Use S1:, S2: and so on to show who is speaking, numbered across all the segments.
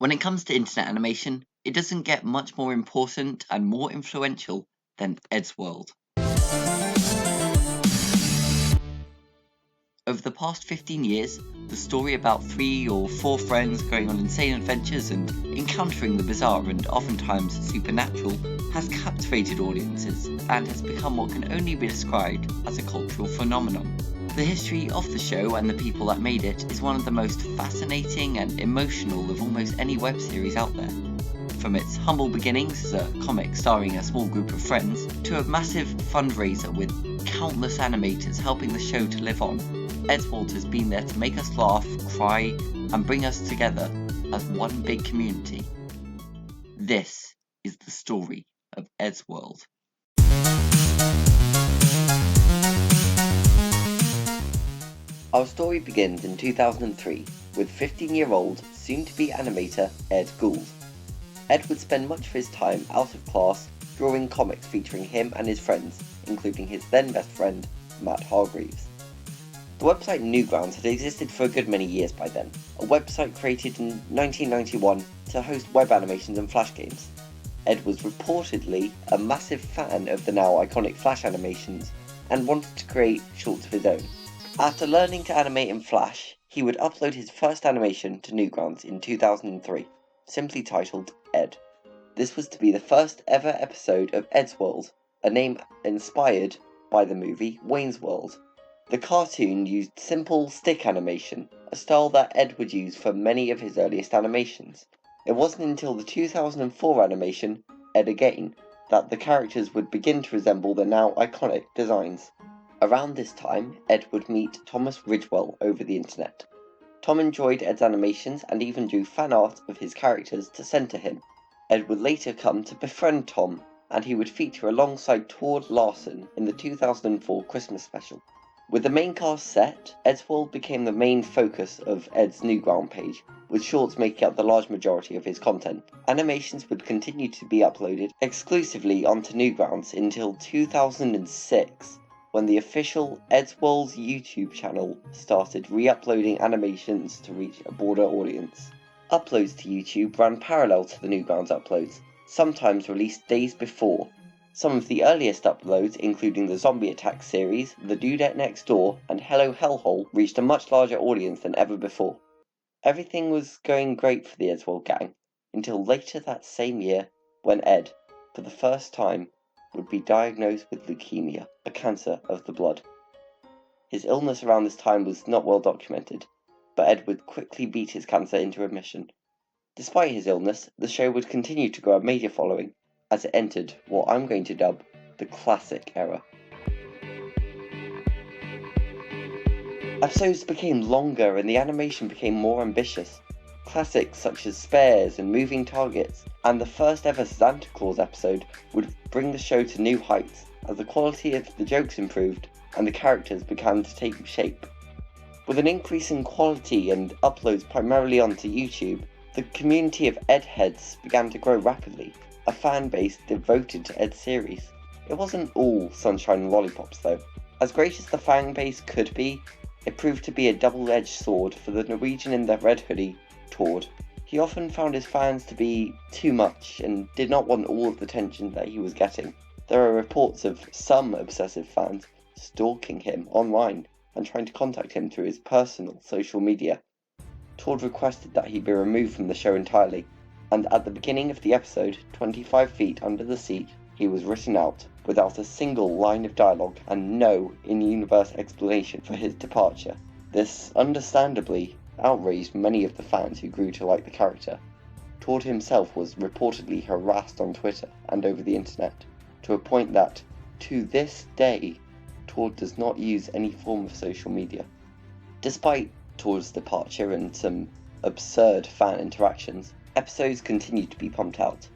S1: When it comes to internet animation, it doesn't get much more important and more influential than Eddsworld. Over the past 15 years, the story about 3 or 4 friends going on insane adventures and encountering the bizarre and oftentimes supernatural has captivated audiences and has become what can only be described as a cultural phenomenon. The history of the show and the people that made it is one of the most fascinating and emotional of almost any web series out there. From its humble beginnings as a comic starring a small group of friends, to a massive fundraiser with countless animators helping the show to live on, Eddsworld has been there to make us laugh, cry, and bring us together as one big community. This is the story of Eddsworld. Our story begins in 2003 with 15-year-old, soon-to-be animator Ed Gould. Ed would spend much of his time out of class drawing comics featuring him and his friends, including his then best friend, Matt Hargreaves. The website Newgrounds had existed for a good many years by then, a website created in 1991 to host web animations and Flash games. Ed was reportedly a massive fan of the now iconic Flash animations and wanted to create shorts of his own. After learning to animate in Flash, he would upload his first animation to Newgrounds in 2003, simply titled Ed. This was to be the first ever episode of Eddsworld, a name inspired by the movie Wayne's World. The cartoon used simple stick animation, a style that Ed would use for many of his earliest animations. It wasn't until the 2004 animation, Ed Again, that the characters would begin to resemble the now iconic designs. Around this time, Ed would meet Thomas Ridgewell over the internet. Tom enjoyed Ed's animations and even drew fan art of his characters to send to him. Ed would later come to befriend Tom, and he would feature alongside Tord Larson in the 2004 Christmas special. With the main cast set, Eddsworld became the main focus of Ed's Newground page, with shorts making up the large majority of his content. Animations would continue to be uploaded exclusively onto Newgrounds until 2006, when the official Eddsworld's YouTube channel started re-uploading animations to reach a broader audience. Uploads to YouTube ran parallel to the Newgrounds uploads, sometimes released days before. Some of the earliest uploads, including the Zombie Attack series, The Dudette Next Door, and Hello Hellhole, reached a much larger audience than ever before. Everything was going great for the Eddsworld gang, until later that same year, when Ed, for the first time, would be diagnosed with leukemia, a cancer of the blood. His illness around this time was not well documented, but Ed would quickly beat his cancer into remission. Despite his illness, the show would continue to grow a major following, as it entered what I'm going to dub the classic era. Episodes became longer and the animation became more ambitious. Classics such as Spares and Moving Targets, and the first ever Santa Claus episode would bring the show to new heights as the quality of the jokes improved and the characters began to take shape. With an increase in quality and uploads primarily onto YouTube, the community of Ed heads began to grow rapidly, a fan base devoted to Ed's series. It wasn't all sunshine and lollipops though. As great as the fan base could be, it proved to be a double-edged sword for the Norwegian in the red hoodie, Tord. He often found his fans to be too much and did not want all of the attention that he was getting. There are reports of some obsessive fans stalking him online and trying to contact him through his personal social media. Tord requested that he be removed from the show entirely, and at the beginning of the episode, 25 feet under the seat, he was written out, without a single line of dialogue and no in-universe explanation for his departure. This, understandably, outraged many of the fans who grew to like the character. Tord himself was reportedly harassed on Twitter and over the internet, to a point that, to this day, Tord does not use any form of social media. Despite Tord's departure and some absurd fan interactions, episodes continued to be pumped out.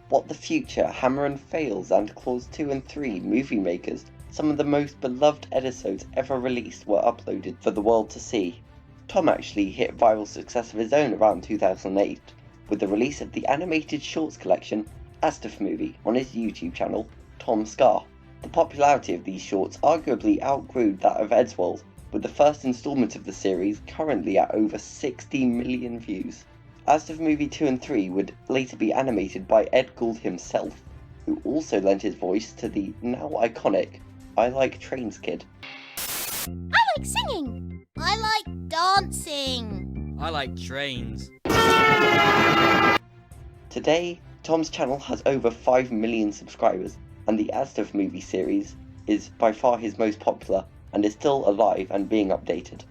S1: What the Future, Hammer and Fails, Santa Claus 2 and 3, Movie Makers, some of the most beloved episodes ever released were uploaded for the world to see. Tom actually hit viral success of his own around 2008, with the release of the animated shorts collection Astaf Movie on his YouTube channel, Tom Scar. The popularity of these shorts arguably outgrew that of Eddsworld, with the first installment of the series currently at over 60 million views. As of movie 2 and 3 would later be animated by Ed Gould himself, who also lent his voice to the now iconic I Like Trains kid.
S2: I like singing. I like dancing.
S3: I like trains.
S1: Today, Tom's channel has over 5 million subscribers, and the Asdorf movie series is by far his most popular and is still alive and being updated.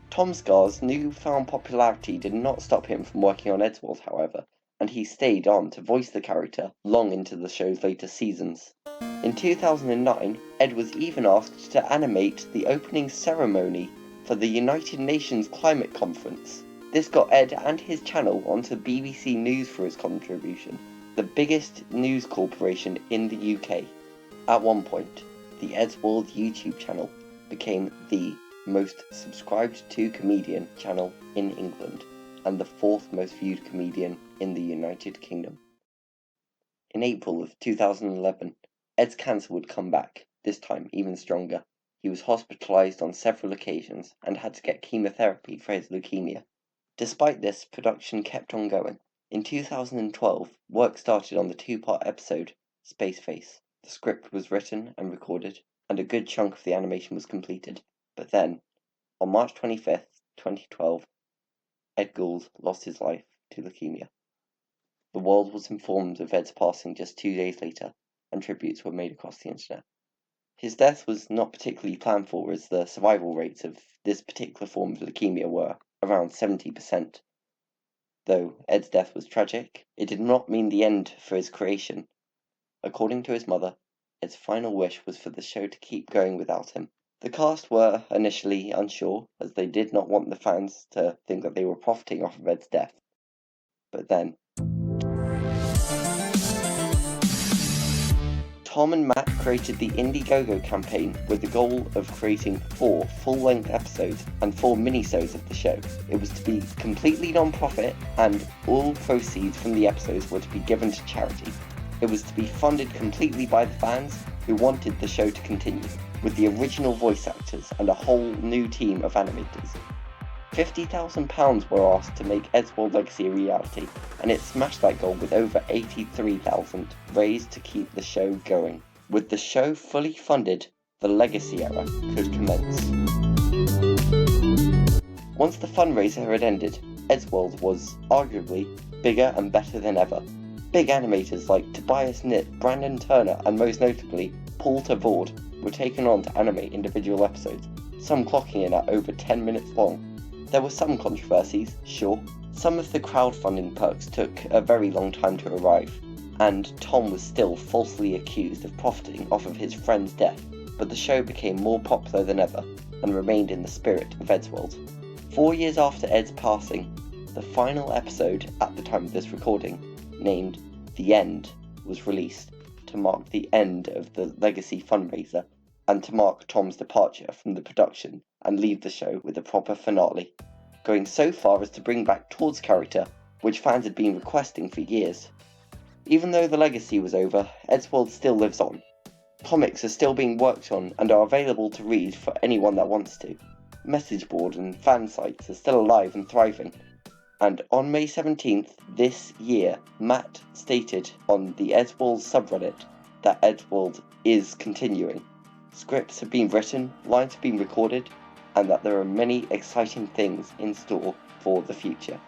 S1: Tom Scar's newfound popularity did not stop him from working on Eddsworld, however, and he stayed on to voice the character long into the show's later seasons. In 2009, Ed was even asked to animate the opening ceremony for the United Nations Climate Conference. This got Ed and his channel onto BBC News for his contribution, the biggest news corporation in the UK. At one point, the Eddsworld YouTube channel became the most subscribed to comedian channel in England, and the 4th most viewed comedian in the United Kingdom. In April of 2011, Ed's cancer would come back, this time even stronger. He was hospitalised on several occasions and had to get chemotherapy for his leukemia. Despite this, production kept on going. In 2012, work started on the 2-part episode, Space Face. The script was written and recorded, and a good chunk of the animation was completed. But then, on March 25th, 2012, Ed Gould lost his life to leukemia. The world was informed of Ed's passing just 2 days later, and tributes were made across the internet. His death was not particularly planned for, as the survival rates of this particular form of leukemia were around 70%. Though Ed's death was tragic, it did not mean the end for his creation. According to his mother, Ed's final wish was for the show to keep going without him. The cast were initially unsure, as they did not want the fans to think that they were profiting off of Ed's death. But then, Tom and Matt created the Indiegogo campaign with the goal of creating 4 full-length episodes and 4 minisodes of the show. It was to be completely non-profit, and all proceeds from the episodes were to be given to charity. It was to be funded completely by the fans who wanted the show to continue, with the original voice actors and a whole new team of animators. £50,000 were asked to make Eddsworld Legacy a reality, and it smashed that goal with over £83,000 raised to keep the show going. With the show fully funded, the Legacy era could commence. Once the fundraiser had ended, Eddsworld was arguably bigger and better than ever. Big animators like Tobias Knit, Brandon Turner, and most notably Paul Tavord were taken on to animate individual episodes, some clocking in at over 10 minutes long. There were some controversies, sure. Some of the crowdfunding perks took a very long time to arrive, and Tom was still falsely accused of profiting off of his friend's death, but the show became more popular than ever, and remained in the spirit of Eddsworld. 4 years after Ed's passing, the final episode at the time of this recording, named The End, was released to mark the end of the Legacy fundraiser, and to mark Tom's departure from the production and leave the show with a proper finale, going so far as to bring back Todd's character, which fans had been requesting for years. Even though the Legacy was over, Eddsworld still lives on. Comics are still being worked on and are available to read for anyone that wants to. Message board and fan sites are still alive and thriving. And on May 17th this year, Matt stated on the Eddsworld subreddit that Eddsworld is continuing. Scripts have been written, lines have been recorded, and that there are many exciting things in store for the future.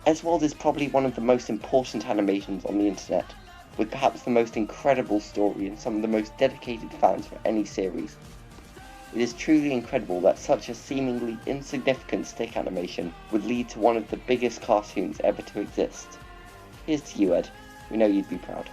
S1: Eddsworld is probably one of the most important animations on the internet, with perhaps the most incredible story and some of the most dedicated fans for any series. It is truly incredible that such a seemingly insignificant stick animation would lead to one of the biggest cartoons ever to exist. Here's to you, Ed. We know you'd be proud.